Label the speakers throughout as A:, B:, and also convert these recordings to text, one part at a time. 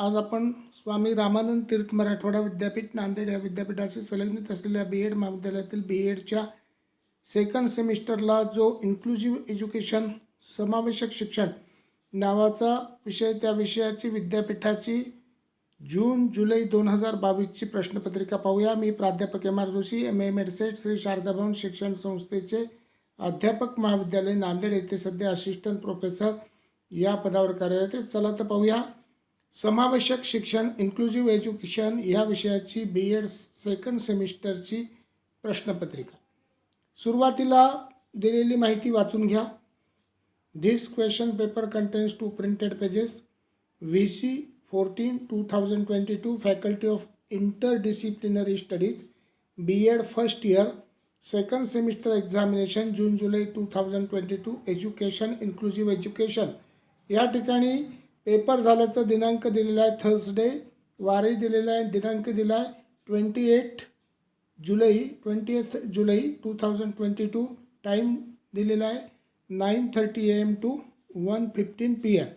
A: आज आपण स्वामी रामानंद तीर्थ मराठवाडा विद्यापीठ नांदेड या विद्यापीठाशी संलग्नित असलेल्या BEd महाविद्यालयातील BEdच्या सेकंड सेमिस्टरला जो इन्क्लुझिव्ह एज्युकेशन समावेशक शिक्षण नावाचा विषय, त्या विषयाची विद्यापीठाची जून जुलै 2022ची प्रश्नपत्रिका पाहूया. मी प्राध्यापक MR जोशी, MA मेडसेट, श्री शारदा भवन शिक्षण संस्थेचे अध्यापक, महाविद्यालय नांदेड येथे सध्या असिस्टंट प्रोफेसर या पदावर कार्यरत आहे. चला तर पाहूया. समावेशक शिक्षण इन्क्लुझिव्ह एज्युकेशन या विषयाची BEd सेकंड सेमिस्टरची प्रश्नपत्रिका. सुरुवातीला दिलेली माहिती वाचून घ्या. This question paper contains 2 printed pages. VC 14 2022 faculty of interdisciplinary studies, BEd first year, second semester examination, June July 2022, education inclusive education. या ठिकाणी पेपर झाल्याचा दिनांक दिलेला आहे थर्सडे, वारही दिलेला आहे, दिनांक दिला आहे 20 जुलै 2022, टाईम दिलेला आहे 9:30 AM to 1:15 PM.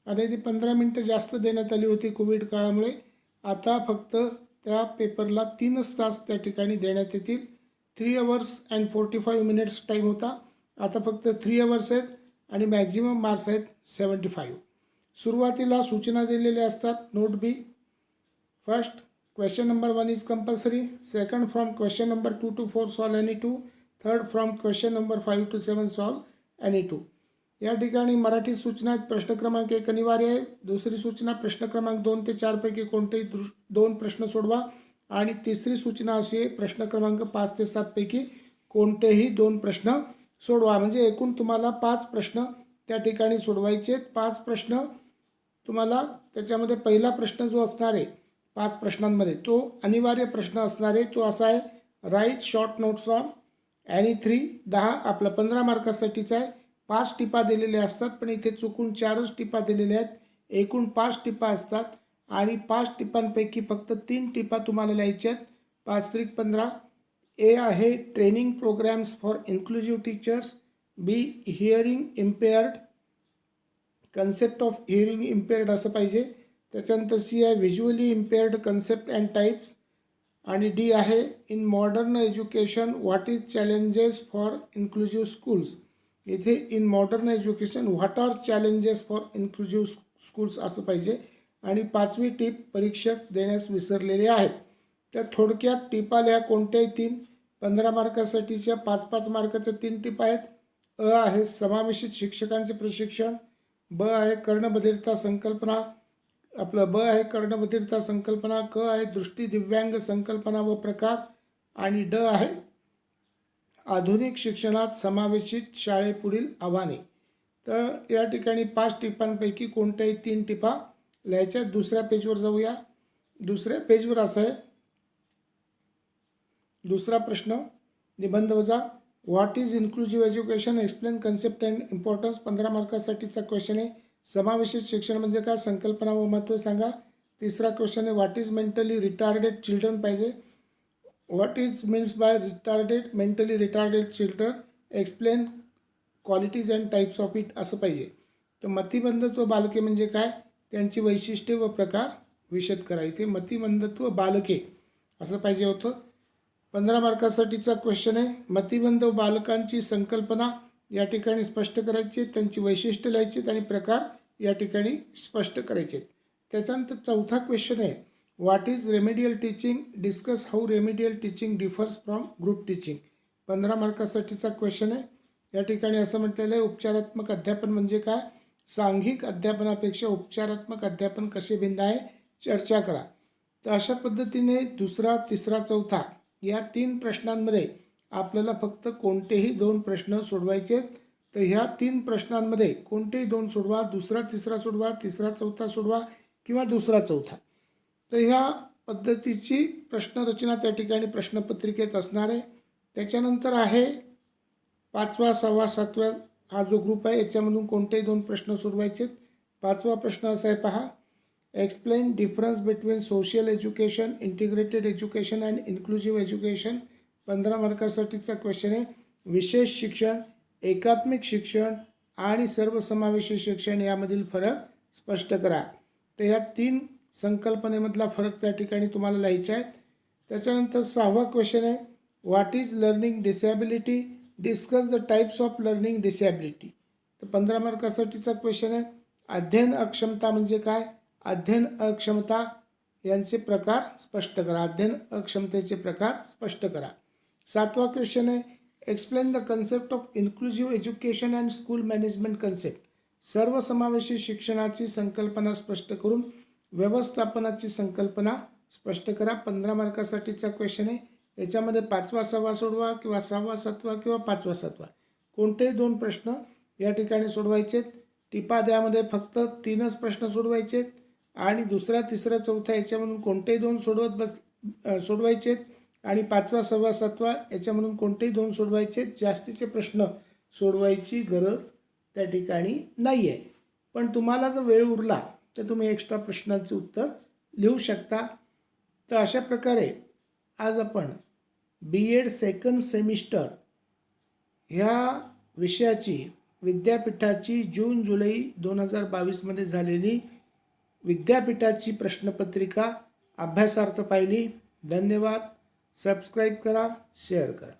A: आता इथे 15 मिनटं जास्त देण्यात आली होती कोविड काळामुळे. आता फक्त त्या पेपरला 3 तास त्या ठिकाणी देण्यात येतील. 3 hours and 45 minutes टाईम होता. आता फक्त 3 hours आहेत आणि मॅक्झिमम मार्क्स आहेत 75. सुरुवातीला सूचना दिलेल्या असतात. Note B. First, question number 1 is compulsory. Second, from question number 2 to 4 solve any 2. Third, from question number 5 to 7 solve any 2. या ठिकाणी मराठी सूचना प्रश्न क्रमांक 1 अनिवार्य आहे. दुसरी सूचना प्रश्न क्रमांक 2 ते 4 पैकी कोणतेही 2 प्रश्न सोडवा. आणि तिसरी सूचना अशी आहे, प्रश्न क्रमांक 5 ते 7 पैकी कोणतेही 2 प्रश्न सोडवा. म्हणजे एकूण तुम्हाला 5 प्रश्न त्या ठिकाणी सोडवायचे. 5 प्रश्न तुम्हाला, त्याच्यामध्ये पहिला प्रश्न जो असणार आहे 5 प्रश्नांमध्ये, तो अनिवार्य प्रश्न असणार आहे. तो असा आहे, write short notes on any 3. 10 आपलं 15 मार्कासाठीचा आहे. 5 टिपा दिलेल्या असतात, पण इथे चुकून 4च टिपा दिलेल्या आहेत. एकूण 5 टिपा असतात आणि 5 टिपांपैकी फक्त 3 टिपा तुम्हाला लिहायच्या आहेत. 5 त्रिक 15. ए आहे training programs for inclusive teachers. B, hearing impaired, concept of hearing impaired असं पाहिजे. त्याच्यानंतर सी आहे visually impaired concept and types. आणि डी आहे in modern education what is challenges for inclusive schools. इथे in modern education what are challenges for inclusive schools असं पाहिजे. आणि 5वी टीप परीक्षक देण्यास विसरलेले आहेत. त्या थोडक्यात टिपा लिहा, कोणत्याही 3. 15 मार्कासाठीच्या 5-5 मार्काच्या 3 टिपा आहेत. अ आहे समावेशित शिक्षकांचे प्रशिक्षण. ब आहे कर्णबधिरता संकल्पना. ब आहे कर्णबधिरता संकल्पना. क आहे दृष्टी दिव्यांग संकल्पना व प्रकार. आणि ड आहे आधुनिक शिक्षणात समावेशित शाळेपुढील आव्हाने. तर या ठिकाणी 5 टिपांपैकी कोणत्याही 3 टिपा लिहायच्या. दुसऱ्या पेजवर जाऊया. दुसऱ्या पेजवर असं आहे, दुसरा प्रश्न, निबंध वजा. What is inclusive education, explain concept and importance. 15 मार्कासाठीचा क्वेश्चन आहे. समावेशित शिक्षण म्हणजे काय, संकल्पना व महत्त्व सांगा. तिसरा क्वेश्चन आहे, what is mentally retarded children पाहिजे. What is means by retarded, mentally retarded children, explain qualities and types of it असं पाहिजे. तर मतिमंदत्व बालके म्हणजे काय, त्यांची वैशिष्ट्ये व प्रकार विशद करा. इथे मतिमंदत्व बालके असं पाहिजे होतं. 15 मार्कासाठीचा क्वेश्चन आहे, मतिमंद बालकांची संकल्पना या ठिकाणी स्पष्ट करायची, त्यांची वैशिष्ट्य लिहायची आणि प्रकार या ठिकाणी स्पष्ट करायचे. त्याच्यानंतर चौथा क्वेश्चन आहे, what is remedial teaching, discuss how remedial teaching differs from group teaching. 15 मार्कासाठीचा क्वेश्चन आहे. या ठिकाणी असं म्हटलेलं आहे, उपचारात्मक अध्यापन म्हणजे काय, सांघिक अध्यापनापेक्षा उपचारात्मक अध्यापन कसे भिन्न आहे चर्चा करा. तर अशा पद्धतीने दुसरा, तिसरा, चौथा या 3 प्रश्नांमध्ये आपल्याला फक्त कोणतेही 2 प्रश्न सोडवायचे आहेत. तर ह्या 3 प्रश्नांमध्ये कोणतेही 2 सोडवा. दुसरा तिसरा सोडवा, तिसरा चौथा सोडवा किंवा दुसरा चौथा. तर ह्या पद्धतीची प्रश्नरचना त्या ठिकाणी प्रश्नपत्रिकेत असणार आहे. त्याच्यानंतर आहे 5वा, 6वा, 7वा हा जो ग्रुप आहे, याच्यामधून कोणतेही 2 प्रश्न सोडवायचे आहेत. 5वा प्रश्न असा आहे, पहा, explain difference between social education, integrated education and inclusive education. 15 मार्कासाठीचा क्वेश्चन आहे. विशेष शिक्षण, एकात्मिक शिक्षण आणि सर्वसमावेशक शिक्षण यामधील फरक स्पष्ट करा. तर या 3 संकल्पनेमधला फरक त्या ठिकाणी तुम्हाला लिहायचा आहे. त्याच्यानंतर 6वा क्वेश्चन आहे, what is learning disability, discuss the types of learning disability. तर 15 मार्कासाठीचा क्वेश्चन आहे, अध्ययन अक्षमता म्हणजे काय, अध्ययन अक्षमता यांचे प्रकार स्पष्ट करा, अध्ययन अक्षमतेचे प्रकार स्पष्ट करा. 7वा क्वेश्चन आहे, explain the concept of inclusive education and school management concept. सर्वसमावेशी शिक्षणाची संकल्पना स्पष्ट करून व्यवस्थापनाची संकल्पना स्पष्ट करा. 15 मार्कासाठीचा क्वेश्चन आहे. याच्यामध्ये 5वा 6वा सोडवा किंवा 6वा 7वा किंवा 5वा 7वा कोणतेही 2 प्रश्न या ठिकाणी सोडवायचे. टिपा द्यामध्ये फक्त 3च प्रश्न सोडवायचे आणि दुसरा तिसरा चौथा याच्यामधून कोणतेही 2 सोडवायचे आणि 5वा 6वा 7वा याच्यामधून कोणतेही 2 सोडवायचे. जास्तीचे प्रश्न सोडवायची गरज त्या ठिकाणी नाही आहे. पण तुम्हाला जर वेळ उरला तर तुम्ही एक्स्ट्रा प्रश्नांचे उत्तर लिहू शकता. तर अशा प्रकारे आज आपण B.Ed सेकंड सेमिस्टर ह्या विषयाची विद्यापीठाची जून जुलै 2022 झालेली विद्यापीठाची प्रश्नपत्रिका अभ्यासार्थ पाहिली. धन्यवाद. सबस्क्राईब करा, शेअर करा.